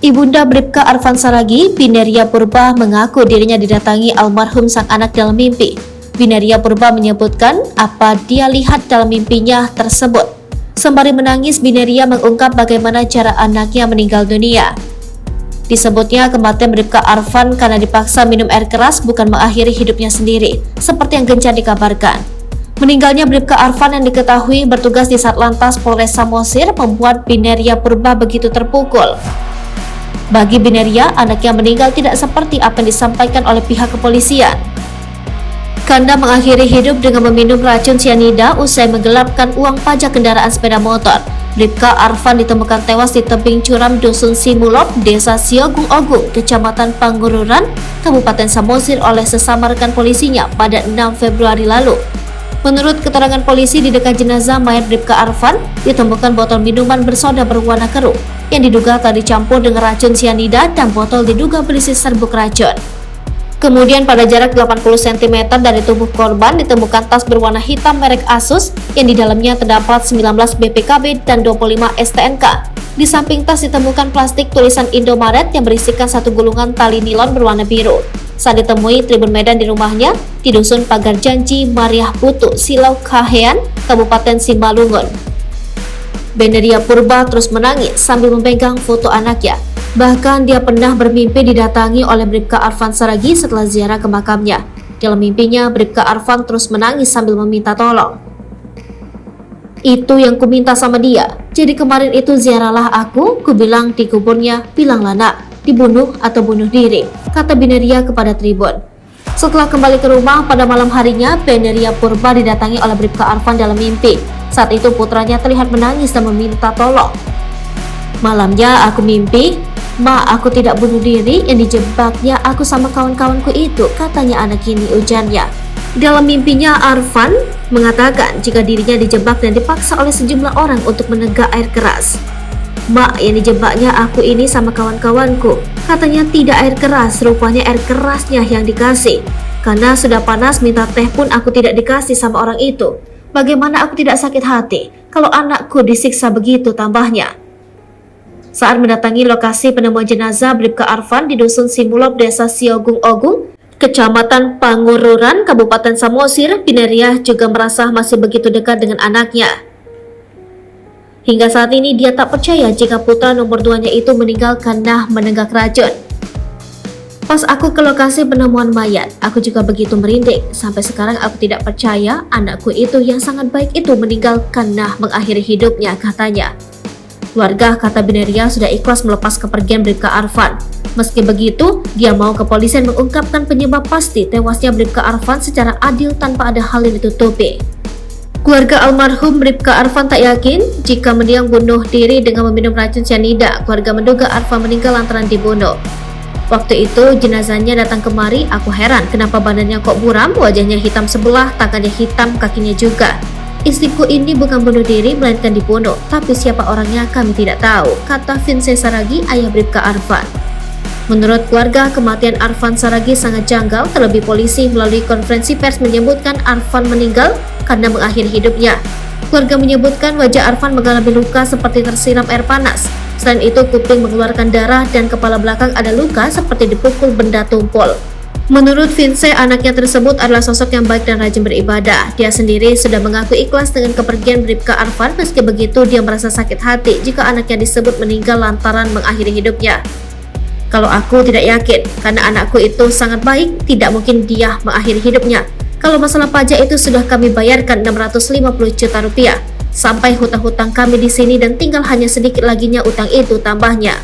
Ibunda Bribka Arfan Saragih, Bineria Purba, mengaku dirinya didatangi almarhum sang anak dalam mimpi. Bineria Purba menyebutkan apa dia lihat dalam mimpinya tersebut. Sembari menangis, Bineria mengungkap bagaimana cara anaknya meninggal dunia. Disebutnya kematian Bribka Arfan karena dipaksa minum air keras bukan mengakhiri hidupnya sendiri, seperti yang gencar dikabarkan. Meninggalnya Bribka Arfan yang diketahui bertugas di Satlantas Polres Samosir membuat Bineria Purba begitu terpukul. Bagi Bineria, anaknya meninggal tidak seperti apa yang disampaikan oleh pihak kepolisian. Kanda mengakhiri hidup dengan meminum racun sianida usai menggelapkan uang pajak kendaraan sepeda motor. Bribka Arfan ditemukan tewas di tebing curam Dusun Simulop, Desa Siogung Ogung, Kecamatan Pangururan, Kabupaten Samosir oleh sesama rekan polisinya pada 6 Februari lalu. Menurut keterangan polisi, di dekat jenazah mayat Bribka Arfan ditemukan botol minuman bersoda berwarna keruh yang diduga telah dicampur dengan racun sianida dan botol diduga berisi serbuk racun. Kemudian pada jarak 80 cm dari tubuh korban ditemukan tas berwarna hitam merek Asus yang di dalamnya terdapat 19 BPKB dan 25 STNK. Di samping tas ditemukan plastik tulisan Indomaret yang berisikan satu gulungan tali nilon berwarna biru. Saat ditemui Tribun Medan di rumahnya di Dusun Pagar Janji, Mariah Putu, Silau Kahean, Kabupaten Simalungun. Bineria Purba terus menangis sambil memegang foto anaknya. Bahkan dia pernah bermimpi didatangi oleh Bribka Arfan Saragih setelah ziarah ke makamnya. Dalam mimpinya, Bribka Arfan terus menangis sambil meminta tolong. Itu yang kuminta sama dia. Jadi kemarin itu ziarahlah aku, kubilang di kuburnya, bilanglah nak, dibunuh atau bunuh diri, kata Bineria kepada Tribun. Setelah kembali ke rumah pada malam harinya, Bineria Purba didatangi oleh Bribka Arfan dalam mimpi. Saat itu putranya terlihat menangis dan meminta tolong. Malamnya aku mimpi, "Ma, aku tidak bunuh diri, yang dijebaknya aku sama kawan-kawanku itu," katanya anak ini, ujarnya. Dalam mimpinya, Arfan mengatakan jika dirinya dijebak dan dipaksa oleh sejumlah orang untuk menegak air keras. "Mak, yang dijebaknya aku ini sama kawan-kawanku," katanya tidak air keras, rupanya air kerasnya yang dikasih. "Karena sudah panas minta teh pun aku tidak dikasih sama orang itu. Bagaimana aku tidak sakit hati kalau anakku disiksa begitu," tambahnya. Saat mendatangi lokasi penemuan jenazah Bribka Arfan di Dusun Simulop, Desa Siogung Ogung, Kecamatan Pangururan, Kabupaten Samosir, Bineria juga merasa masih begitu dekat dengan anaknya. Hingga saat ini dia tak percaya jika putra nomor 2-nya itu meninggal karena menenggak racun. "Pas aku ke lokasi penemuan mayat, aku juga begitu merinding. Sampai sekarang aku tidak percaya anakku itu yang sangat baik itu meninggal karena mengakhiri hidupnya," katanya. Keluarga, kata Bineria, sudah ikhlas melepas kepergian Bribka Arfan. Meski begitu, dia mau kepolisian mengungkapkan penyebab pasti tewasnya Bribka Arfan secara adil tanpa ada hal yang ditutupi. Keluarga almarhum Bribka Arfan tak yakin jika mendiang bunuh diri dengan meminum racun sianida. Keluarga menduga Arfan meninggal lantaran dibunuh. Waktu itu jenazahnya datang kemari, aku heran kenapa badannya kok buram, wajahnya hitam sebelah, tangannya hitam, kakinya juga. "Istriku ini bukan bunuh diri melainkan dibunuh, tapi siapa orangnya kami tidak tahu," kata Vincent Saragih, ayah Bribka Arfan. Menurut keluarga, kematian Arfan Saragih sangat janggal, terlebih polisi melalui konferensi pers menyebutkan Arfan meninggal karena mengakhiri hidupnya. Keluarga menyebutkan wajah Arfan mengalami luka seperti tersiram air panas. Selain itu, kuping mengeluarkan darah dan kepala belakang ada luka seperti dipukul benda tumpul. Menurut Vince, anaknya tersebut adalah sosok yang baik dan rajin beribadah. Dia sendiri sudah mengaku ikhlas dengan kepergian Bribka Arfan. Meski begitu, dia merasa sakit hati jika anaknya disebut meninggal lantaran mengakhiri hidupnya. "Kalau aku tidak yakin, karena anakku itu sangat baik, tidak mungkin dia mengakhiri hidupnya. Kalau masalah pajak itu sudah kami bayarkan 650 juta rupiah. Sampai hutang-hutang kami di sini dan tinggal hanya sedikit laginya utang itu," tambahnya.